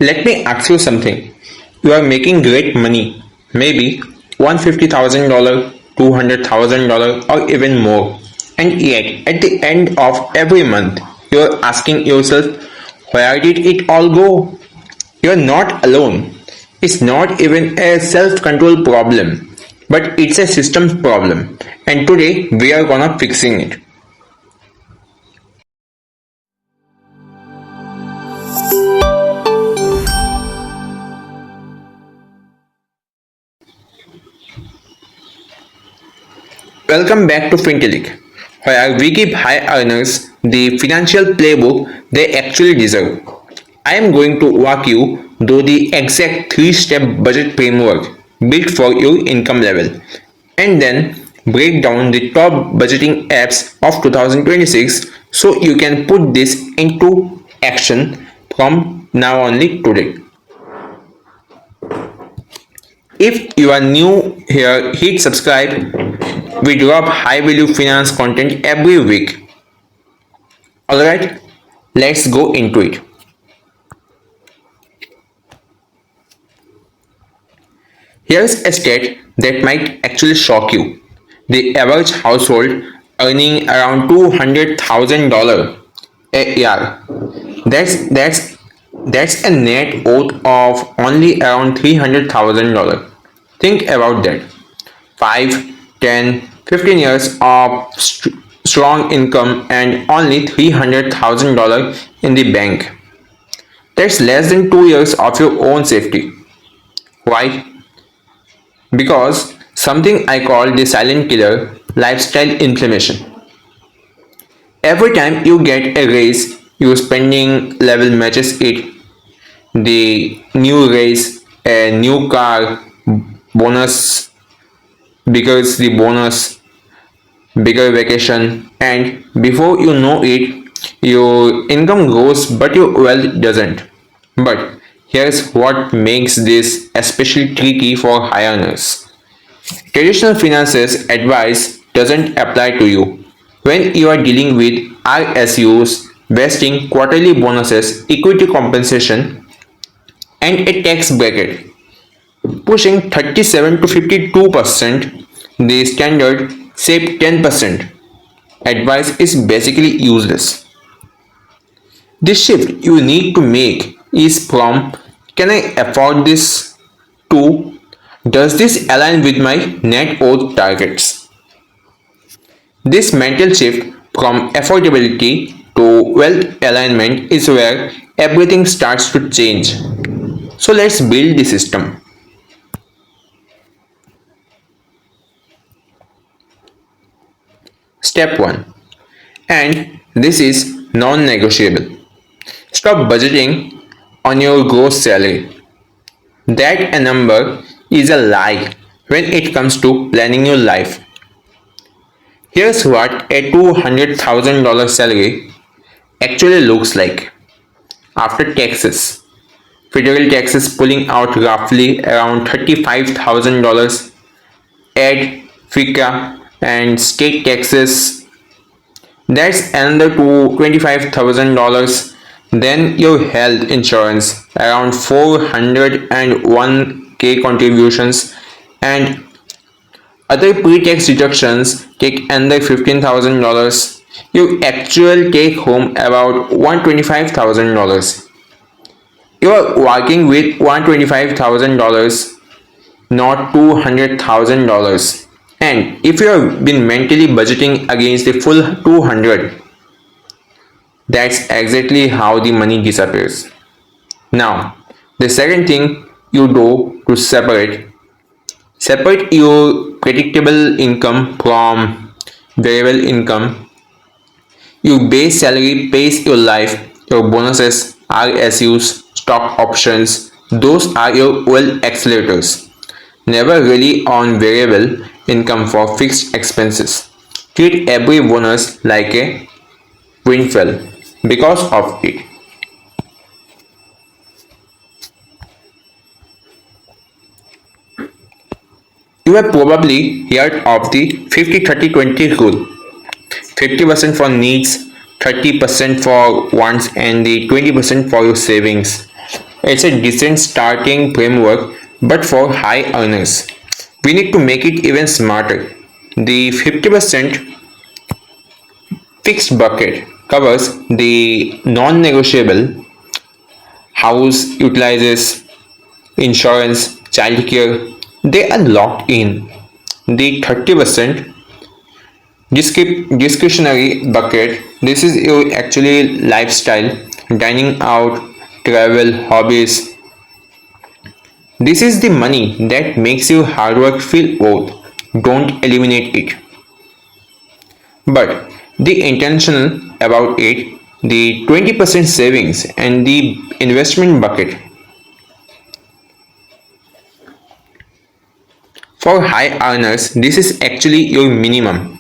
Let me ask you something. You are making great money, maybe $150,000, $200,000, or even more. And yet, at the end of every month, you are asking yourself, where did it all go? You are not alone. It's not even a self-control problem, but it's a systems problem. And today, we are gonna fixing it. Welcome back to Fintelliq, where we give high earners the financial playbook they actually deserve. I am going to walk you through the exact 3-step budget framework built for your income level, and then break down the top budgeting apps of 2026 so you can put this into action from now only today. If you are new here, hit subscribe. We drop high value finance content every week. Alright, let's go into it. Here's a stat that might actually shock you. The average household earning around $200,000 a year. That's a net worth of only around $300,000. Think about that. 5, 10, 15 years of strong income and only $300,000 in the bank. That's less than 2 years of your own safety. Why? Because something I call the silent killer, lifestyle inflammation. Every time you get a raise, your spending level matches it. The new raise, a new car, bonus, because the bonus, bigger vacation, and before you know it, your income grows but your wealth doesn't. But here's what makes this especially tricky for high earners. Traditional finances advice doesn't apply to you when you are dealing with RSUs, vesting, quarterly bonuses, equity compensation, and a tax bracket pushing 37 to 52%. The standard say 10% advice is basically useless. The shift you need to make is from can I afford this to does this align with my net worth targets? This mental shift from affordability to wealth alignment is where everything starts to change. So let's build the system. Step 1. And this is non-negotiable. Stop budgeting on your gross salary. That a number is a lie when it comes to planning your life. Here's what a $200,000 salary actually looks like after taxes. Federal taxes pulling out roughly around $35,000. Add FICA and state taxes, that's another $25,000. Then your health insurance around 401k contributions, and other pre-tax deductions take another $15,000. You actually take home about $125,000. You are working with $125,000, not $200,000. And if you have been mentally budgeting against the full 200, that's exactly how the money disappears. Now, the second thing you do to separate your predictable income from variable income. Your base salary pays your life, your bonuses, RSUs, stock options, those are your wealth accelerators. Never rely on variable income for fixed expenses. Treat every bonus like a windfall because of it. You have probably heard of the 50-30-20 rule. 50% for needs, 30% for wants, and the 20% for your savings. It's a decent starting framework, but for high earners, we need to make it even smarter. The 50% fixed bucket covers the non-negotiable house utilizes, insurance, childcare. They are locked in. The 30% discretionary bucket, this is your actually lifestyle, dining out, travel, hobbies. This is the money that makes your hard work feel worth. Don't eliminate it. But the intentional about it, the 20% savings and the investment bucket. For high earners, this is actually your minimum.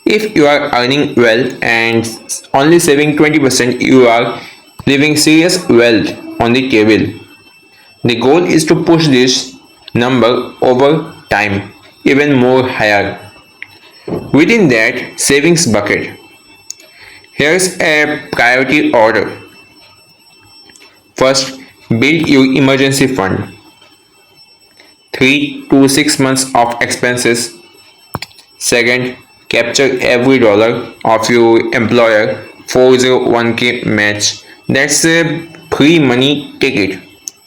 If you are earning well and only saving 20%, you are leaving serious wealth on the table. The goal is to push this number over time even more higher. Within that savings bucket, here's a priority order. First, build your emergency fund. 3 to 6 months of expenses. Second, capture every dollar of your employer 401k match. That's a free money ticket.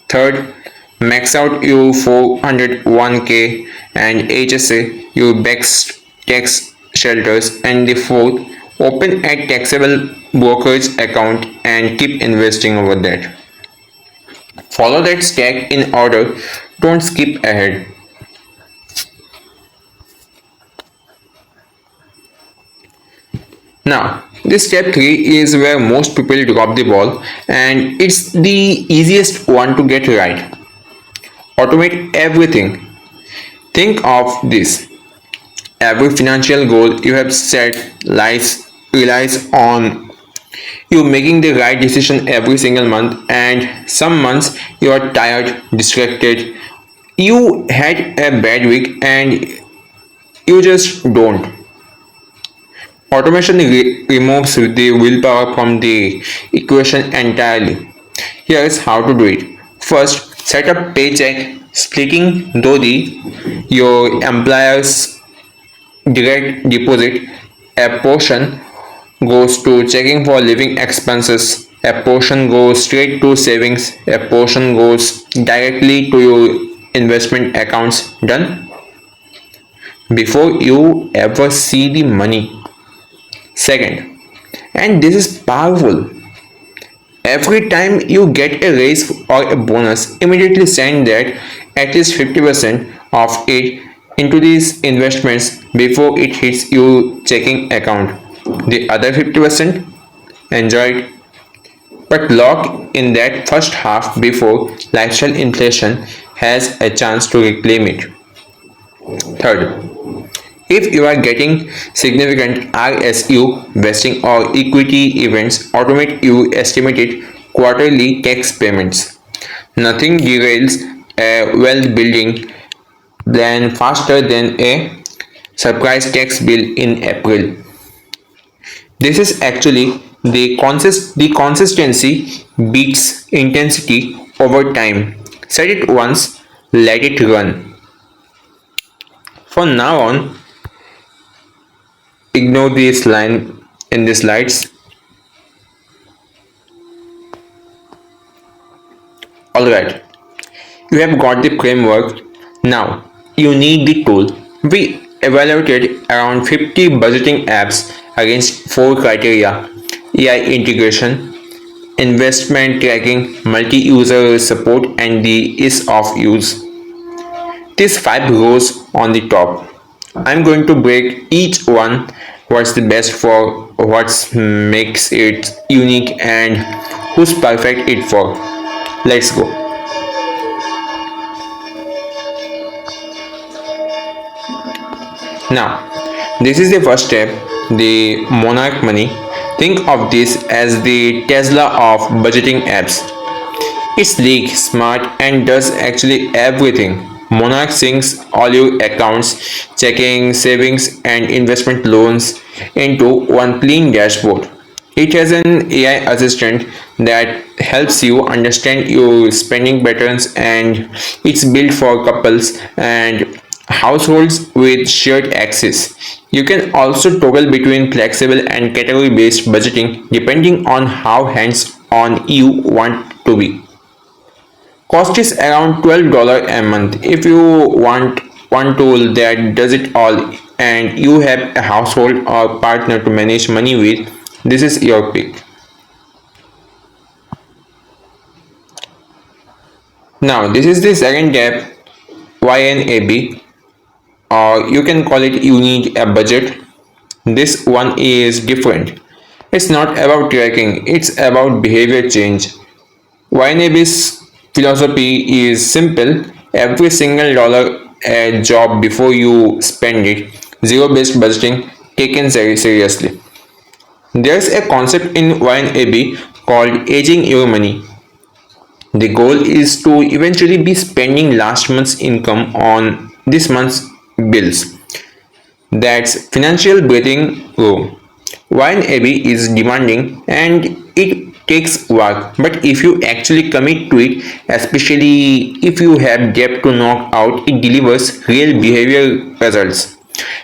Third, max out your 401k and HSA, your best tax shelters. And the fourth, open a taxable brokerage account and keep investing over that. Follow that stack in order, don't skip ahead. Now, this step 3 is where most people drop the ball, and it's the easiest one to get right. Automate everything. Think of this. Every financial goal you have set relies on you making the right decision every single month, and some months you are tired, distracted, you had a bad week, and you just don't. Automation removes the willpower from the equation entirely. Here's how to do it. First, set up paycheck splitting, though your employer's direct deposit, a portion goes to checking for living expenses, a portion goes straight to savings, a portion goes directly to your investment accounts. Done? Before you ever see the money. Second, and this is powerful, every time you get a raise or a bonus, immediately send that at least 50% of it into these investments before it hits your checking account. The other 50%, enjoy it, but lock in that first half before lifestyle inflation has a chance to reclaim it. Third, if you are getting significant RSU vesting or equity events, automate your estimated quarterly tax payments. Nothing derails a wealth building plan faster than a surprise tax bill in April. This is actually the consistency beats intensity over time. Set it once, let it run. From now on, ignore this line in the slides. Alright, you have got the framework. Now you need the tool. We evaluated around 50 budgeting apps against 4 criteria: AI integration, investment tracking, multi-user support, and the ease of use. These 5 rows on the top. I'm going to break each one, what's the best for, what makes it unique, and who's perfect it for. Let's go. Now, this is the first step, the Monarch Money. Think of this as the Tesla of budgeting apps. It's sleek, smart, and does actually everything. Monarch syncs all your accounts, checking, savings, and investment loans into one clean dashboard. It has an AI assistant that helps you understand your spending patterns, and it's built for couples and households with shared access. You can also toggle between flexible and category based budgeting depending on how hands on you want to be. Cost is around $12 a month. If you want one tool that does it all and you have a household or partner to manage money with, this is your pick. Now, this is the second tab, YNAB, or you can call it you need a budget. This one is different. It's not about tracking, it's about behavior change. YNAB's philosophy is simple: every single dollar a job before you spend it. Zero based budgeting taken seriously. There's a concept in YNAB called aging your money. The goal is to eventually be spending last month's income on this month's bills. That's financial breathing room. YNAB is demanding and it takes work, but if you actually commit to it, especially if you have debt to knock out, it delivers real behavior results.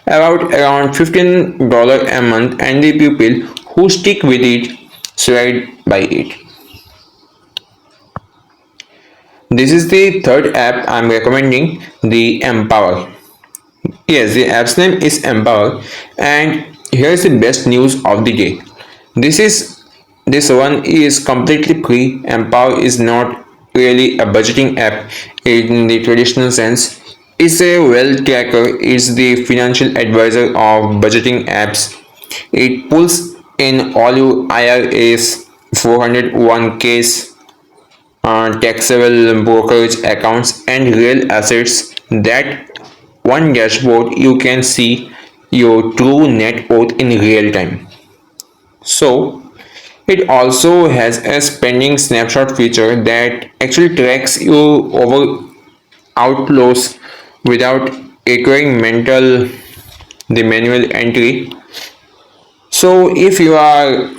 Around $15 a month, and the people who stick with it swear by it. This is the third app I'm recommending, the Empower. Yes, the app's name is Empower, and here's the best news of the day. This is this one is completely free. Empower is not really a budgeting app in the traditional sense. It's a wealth tracker. It's the financial advisor of budgeting apps. It pulls in all your IRAs, 401ks, taxable brokerage accounts, and real assets. That one dashboard you can see your true net worth in real time. So it also has a spending snapshot feature that actually tracks your over outflows without requiring the manual entry. So if you are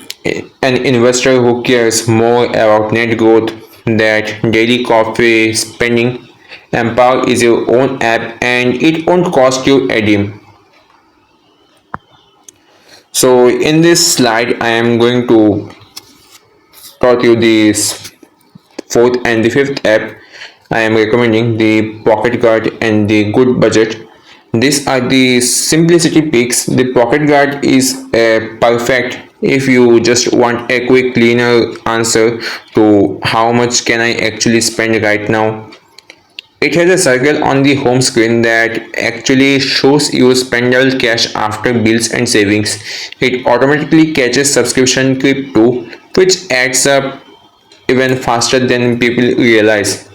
an investor who cares more about net growth that daily coffee spending, Empower is your own app and it won't cost you a dime. So in this slide, I am going to taught you this fourth and the fifth app. I am recommending the PocketGuard and the Goodbudget. These are the simplicity picks. The PocketGuard is perfect if you just want a quick cleaner answer to how much can I actually spend right now. It has a circle on the home screen that actually shows you spendable cash after bills and savings. It automatically catches subscription creep too, which adds up even faster than people realize.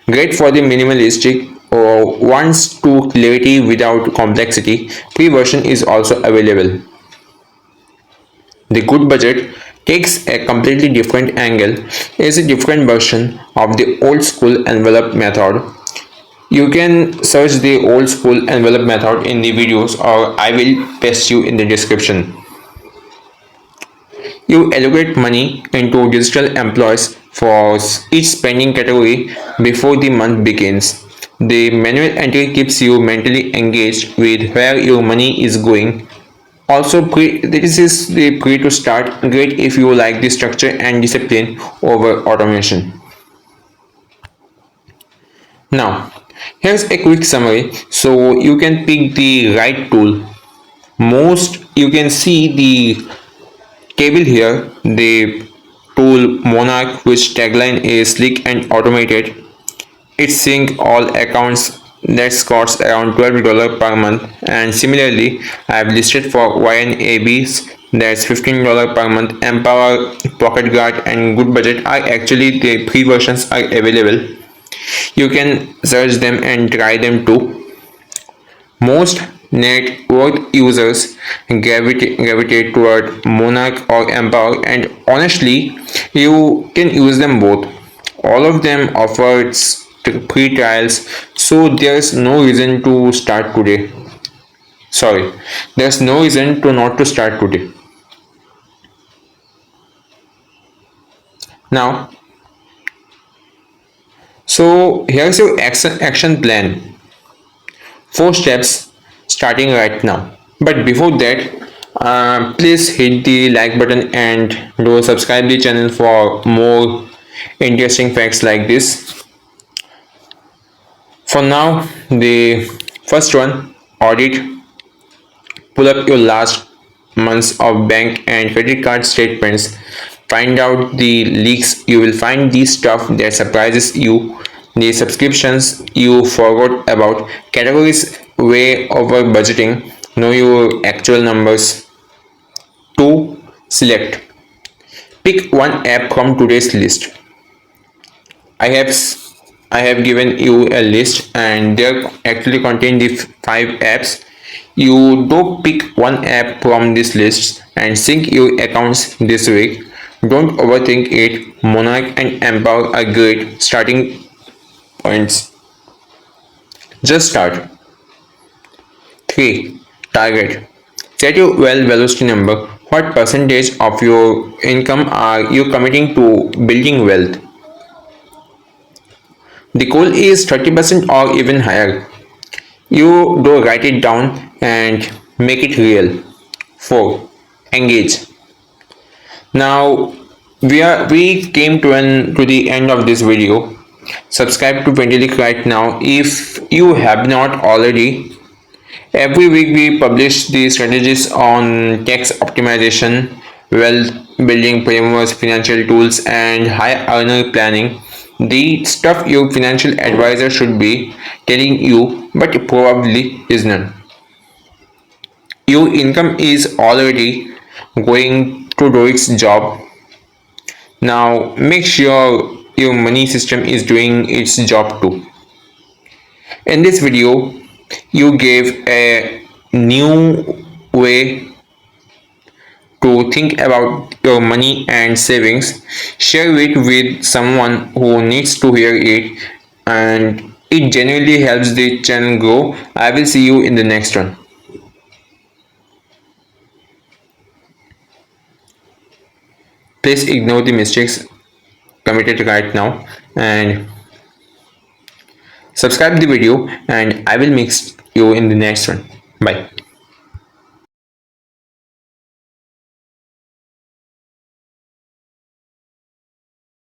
Great for the minimalistic or wants to clarity without complexity. Free version is also available. The Goodbudget takes a completely different angle. It's a different version of the old school envelope method. You can search the old school envelope method in the videos, or I will paste you in the description. You allocate money into digital employees for each spending category before the month begins. The manual entry keeps you mentally engaged with where your money is going. Also, this is the pre to start. Great if you like the structure and discipline over automation. Now, here's a quick summary so you can pick the right tool. Most you can see the table here, the tool Monarch, which tagline is slick and automated. It sync all accounts. That costs around $12 per month, and similarly I have listed for YNABs, that's $15 per month. Empower, PocketGuard and Goodbudget are actually the three versions are available. You can search them and try them too. Most net worth users gravitate toward Monarch or Empower, and honestly, you can use them both. All of them offer free trials, so there's no reason to start today. Sorry, there's no reason to not to start today. Now, so here's your action plan. 4 steps starting right now. But before that, please hit the like button and do subscribe the channel for more interesting facts like this. For now, the first one, audit. Pull up your last months of bank and credit card statements. Find out the leaks. You will find the stuff that surprises you, the subscriptions you forgot about, categories way over budgeting. Know your actual numbers. 2. Select. Pick one app from today's list. I have I have given you a list and there actually contain the 5 apps. You do pick one app from this list and sync your accounts this week. Don't overthink it. Monarch and Empower are great starting points. Just start. 3. Target. Set your well velocity number. What percentage of your income are you committing to building wealth? The goal is 30% or even higher. You do write it down and make it real. 4. Engage. Now we came to the end of this video. Subscribe to Fintelliq right now if you have not already. Every week we publish the strategies on tax optimization, wealth building frameworks, financial tools, and high earner planning. The stuff your financial advisor should be telling you, but probably is not. Your income is already going to do its job. Now make sure your money system is doing its job too. In this video, you gave a new way to think about your money and savings. Share it with someone who needs to hear it, and it genuinely helps the channel grow. I will see you in the next one. Please ignore the mistakes committed right now and subscribe the video, and I will mix you in the next one. Bye.